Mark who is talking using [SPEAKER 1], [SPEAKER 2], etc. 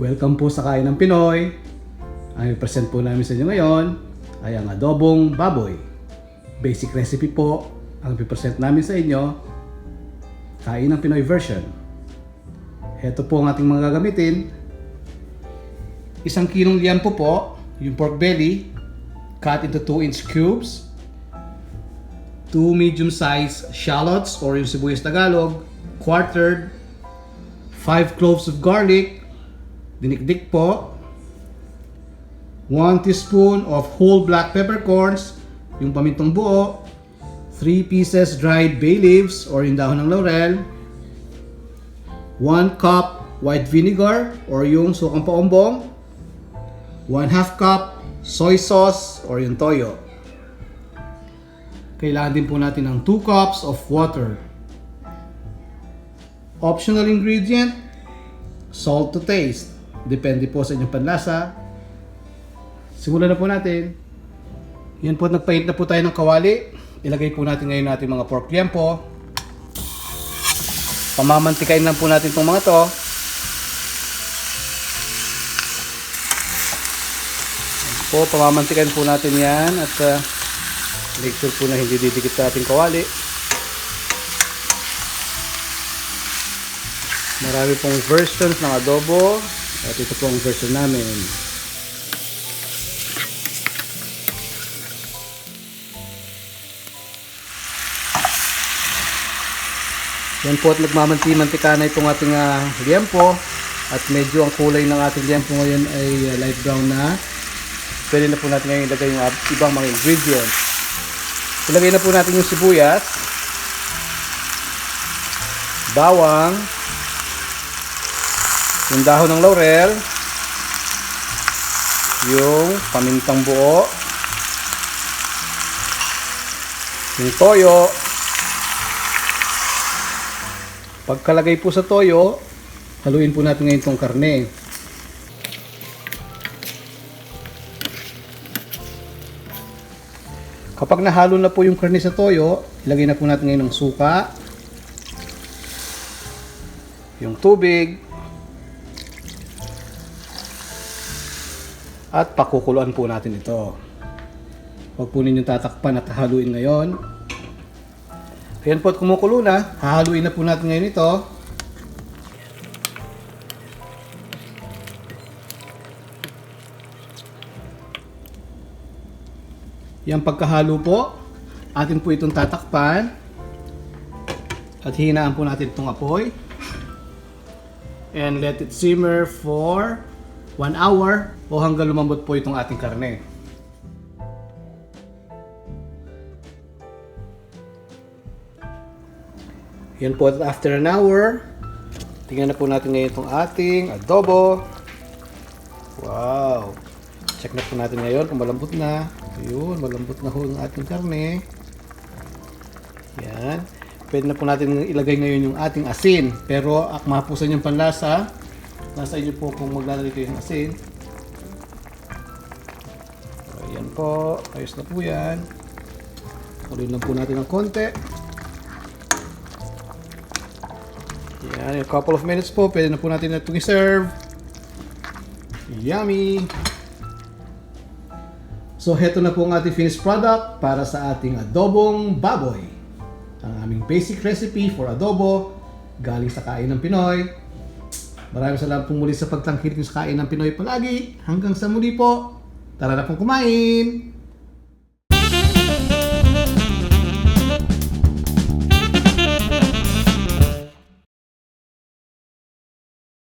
[SPEAKER 1] Welcome po sa Kainang Pinoy. Ang i-present po namin sa inyo ngayon ay ang Adobong Baboy. Basic recipe po ang i-present namin sa inyo. Kainang Pinoy version. Ito po ang ating mga gagamitin. 1 kilong liempo po, yung pork belly, cut into 2-inch cubes. 2 medium-sized shallots or yung Sibuyas Tagalog, quartered. 5 cloves of garlic, dinikdik po. 1 teaspoon of whole black peppercorns, yung pamintang buo. 3 pieces dried bay leaves or yung dahon ng laurel. 1 cup white vinegar or yung sukang paombong. 1/2 cup soy sauce or yung toyo. Kailangan din po natin ng 2 cups of water. Optional ingredient, salt to taste. Depende po sa inyong panlasa. Simulan na po natin. Yan po, nagpainit na po tayo ng kawali. Ilagay po natin ngayon natin mga pork liempo. Pamamantikain lang po natin itong mga to. Yan po, pamamantikain po natin yan at make sure po na hindi didikit sa ating kawali. Marami pong versions ng adobo at ito po ang version namin. Yan po at nagmamanti-mantika na itong ating liempo at medyo ang kulay ng ating liempo ngayon ay light brown na. Pwede na po natin ngayon ilagay yung ibang mga ingredients. Ilagay na po natin yung sibuyas, bawang, yung dahon ng laurel, yung pamintang buo, yung toyo. Pagkalagay po sa toyo, haluin po natin ngayon itong karne. Kapag nahalo na po yung karne sa toyo, ilagay na po natin ngayon ng suka, yung tubig, at pakukuluan po natin ito. Huwag po ninyong tatakpan at haluin ngayon. Ayan po at kumukulo na. Hahaluin na po natin ngayon ito. Yan pagkahalo po, atin po itong tatakpan. At hinaan po natin itong apoy. And let it simmer for 1 hour o hanggang lumambot po itong ating karne. Yan po, after an hour, tingnan na po natin ngayon itong ating adobo. Wow! Check na po natin ngayon kung malambot na. Ayun, malambot na ho ang ating karne. Yan. Pwede na po natin ilagay ngayon yung ating asin. Pero akma po sa inyong panlasa. Nasa inyo po kung maglalagay kayo ng asin. Ayan po. Ayos na po yan. Kuloy lang po natin ng konti. Yan. In a couple of minutes po, pwede na po natin itong i-serve. Yummy! So, heto na po ang ating finished product para sa ating adobong baboy. Ang aming basic recipe for adobo galing sa Kainang Pinoy. Maraming salamat po muli sa pagtangkilik sa Kainang Pinoy palagi. Hanggang sa muli po. Tara na pong kumain!